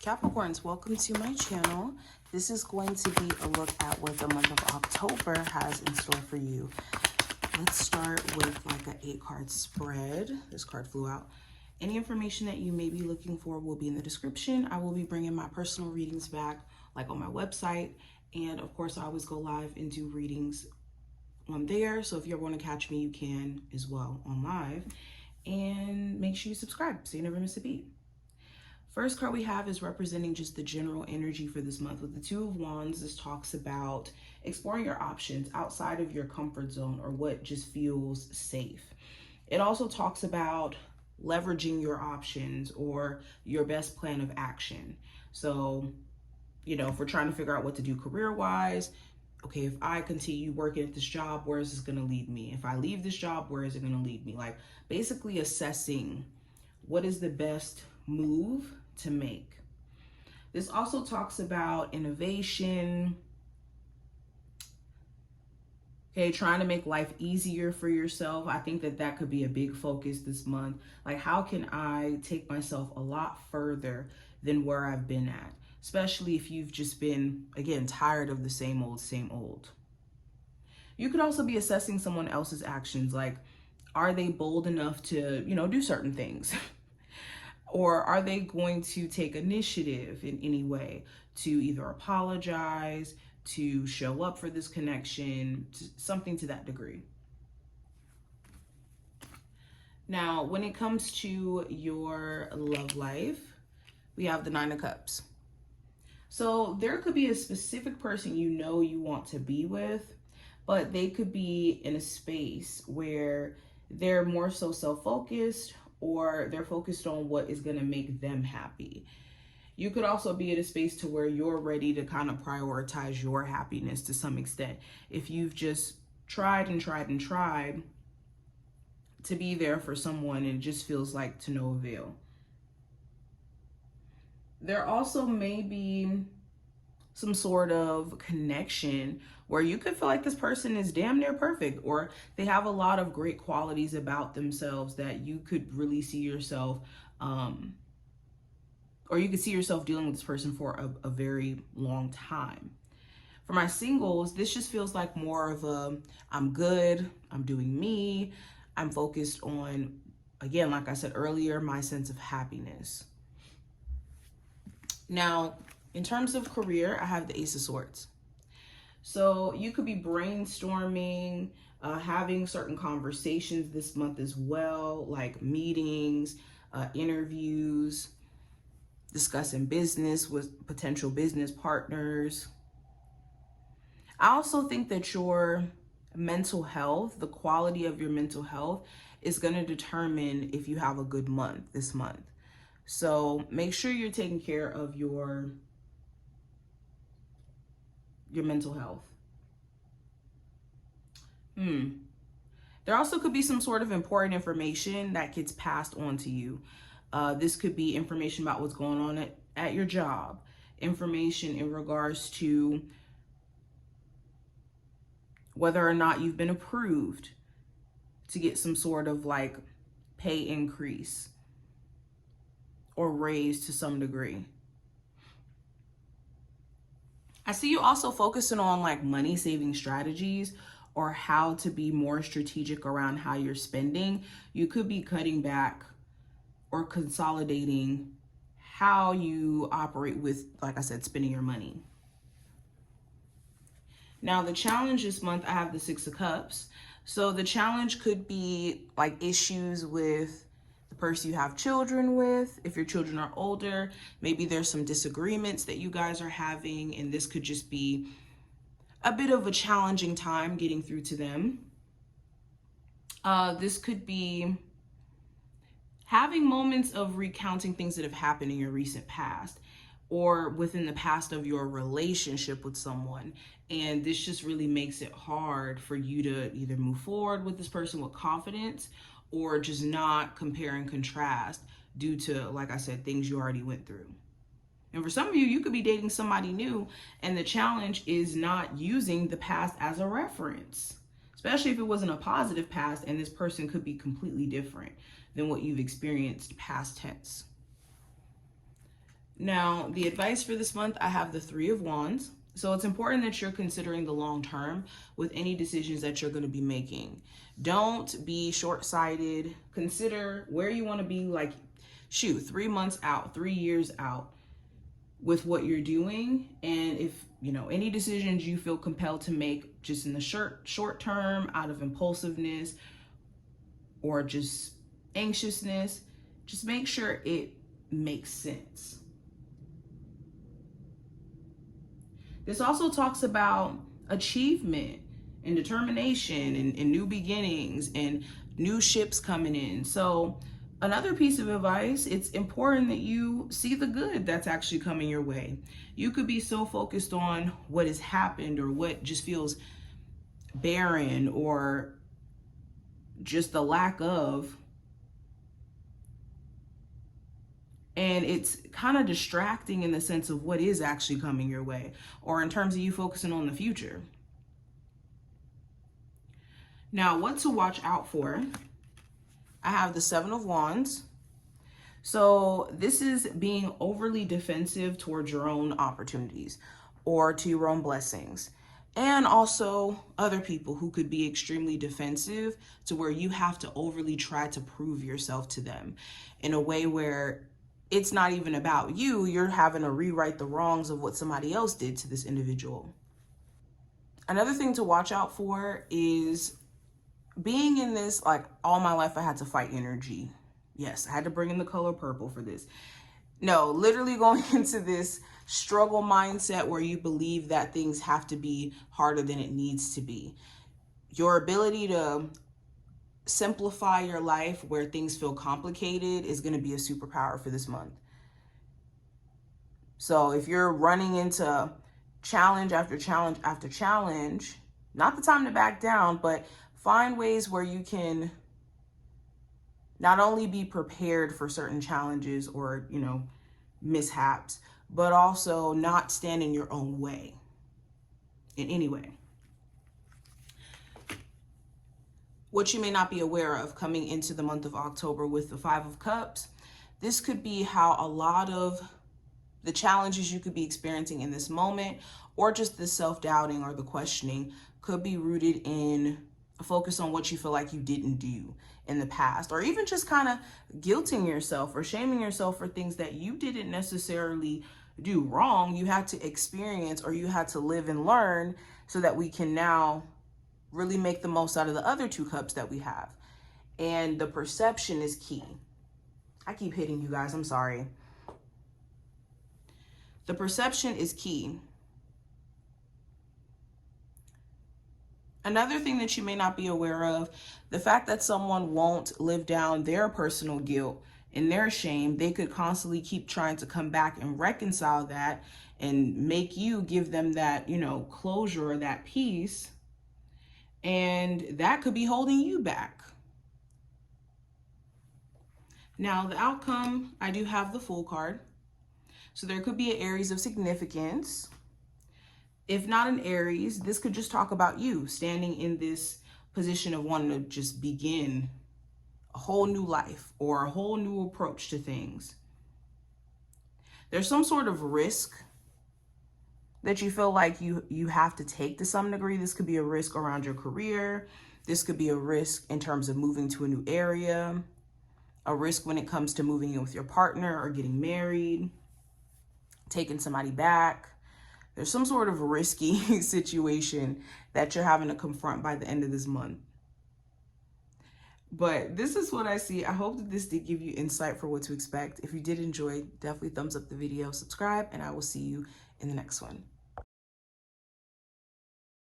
Capricorns, welcome to my channel. This is going to be a look at what the month of October has in store for you. Let's start with like an 8-card spread. This card flew out. Any information that you may be looking for will be in the description. I will be bringing my personal readings back, like on my website. And of course, I always go live and do readings on there. So if you're going to catch me, you can as well on live. And make sure you subscribe so you never miss a beat. First card we have is representing just the general energy for this month. With the Two of Wands, this talks about exploring your options outside of your comfort zone or what just feels safe. It also talks about leveraging your options or your best plan of action. So, if we're trying to figure out what to do career-wise, okay, if I continue working at this job, where is this going to lead me? If I leave this job, where is it going to lead me? Like basically assessing what is the best move to make. This also talks about innovation, okay, trying to make life easier for yourself. I think that could be a big focus this month. Like, how can I take myself a lot further than where I've been at? Especially if you've just been, again, tired of the same old. You could also be assessing someone else's actions. Like, are they bold enough to, do certain things? Or are they going to take initiative in any way to either apologize, to show up for this connection, something to that degree? Now, when it comes to your love life, we have the Nine of Cups. So there could be a specific person you want to be with, but they could be in a space where they're more so self-focused, or they're focused on what is going to make them happy. You could also be in a space to where you're ready to kind of prioritize your happiness to some extent. If you've just tried to be there for someone and it just feels like to no avail. There also may be some sort of connection where you could feel like this person is damn near perfect, or they have a lot of great qualities about themselves that you could really see yourself, or you could see yourself dealing with this person for a very long time. For my singles, this just feels like more of a, I'm good, I'm doing me, I'm focused on, again, like I said earlier, my sense of happiness. Now, in terms of career, I have the Ace of Swords. So you could be brainstorming, having certain conversations this month as well, like meetings, interviews, discussing business with potential business partners. I also think that your mental health, the quality of your mental health, is going to determine if you have a good month this month. So make sure you're taking care of your mental health. There also could be some sort of important information that gets passed on to you. This could be information about what's going on at your job, information in regards to whether or not you've been approved to get some sort of like pay increase or raise to some degree. I see you also focusing on like money saving strategies or how to be more strategic around how you're spending. You could be cutting back or consolidating how you operate with, like I said, spending your money. Now, the challenge this month, I have the Six of Cups. So the challenge could be like issues with the person you have children with. If your children are older, maybe there's some disagreements that you guys are having, and this could just be a bit of a challenging time getting through to them. This could be having moments of recounting things that have happened in your recent past or within the past of your relationship with someone. And this just really makes it hard for you to either move forward with this person with confidence or just not compare and contrast due to, like I said, things you already went through. And for some of you, you could be dating somebody new, and the challenge is not using the past as a reference, especially if it wasn't a positive past, and this person could be completely different than what you've experienced past tense. Now, the advice for this month, I have the Three of Wands. So it's important that you're considering the long term with any decisions that you're going to be making. Don't be short-sighted. Consider where you want to be, like, shoot, 3 months out, 3 years out with what you're doing. And if, you know, any decisions you feel compelled to make just in the short term out of impulsiveness or just anxiousness, just make sure it makes sense. This also talks about achievement and determination and new beginnings and new ships coming in. So another piece of advice, it's important that you see the good that's actually coming your way. You could be so focused on what has happened or what just feels barren or just the lack of, and it's kind of distracting in the sense of what is actually coming your way, or in terms of you focusing on the future. Now, what to watch out for? I have the Seven of Wands. So this is being overly defensive towards your own opportunities or to your own blessings. And also other people who could be extremely defensive to where you have to overly try to prove yourself to them in a way where it's not even about you. You're having to rewrite the wrongs of what somebody else did to this individual. Another thing to watch out for is being in this, like, all my life I had to fight energy. Yes, I had to bring in the color purple for this. No, literally going into this struggle mindset where you believe that things have to be harder than it needs to be. Your ability to simplify your life where things feel complicated is going to be a superpower for this month. So if you're running into challenge after challenge after challenge, not the time to back down, but find ways where you can not only be prepared for certain challenges or, you know, mishaps, but also not stand in your own way in any way. What you may not be aware of coming into the month of October with the Five of Cups, this could be how a lot of the challenges you could be experiencing in this moment, or just the self-doubting or the questioning, could be rooted in a focus on what you feel like you didn't do in the past, or even just kind of guilting yourself or shaming yourself for things that you didn't necessarily do wrong. You had to experience, or you had to live and learn, so that we can now really make the most out of the other two cups that we have. And the perception is key. I keep hitting you guys, I'm sorry. The perception is key. Another thing that you may not be aware of, the fact that someone won't live down their personal guilt and their shame, they could constantly keep trying to come back and reconcile that and make you give them that, you know, closure or that peace. And that could be holding you back. Now, the outcome, I do have the Fool card. So there could be an Aries of significance. If not an Aries, this could just talk about you standing in this position of wanting to just begin a whole new life or a whole new approach to things. There's some sort of risk that you feel like you have to take to some degree. This could be a risk around your career. This could be a risk in terms of moving to a new area, a risk when it comes to moving in with your partner or getting married, taking somebody back. There's some sort of risky situation that you're having to confront by the end of this month. But this is what I see. I hope that this did give you insight for what to expect. If you did enjoy, definitely thumbs up the video, subscribe, and I will see you in the next one.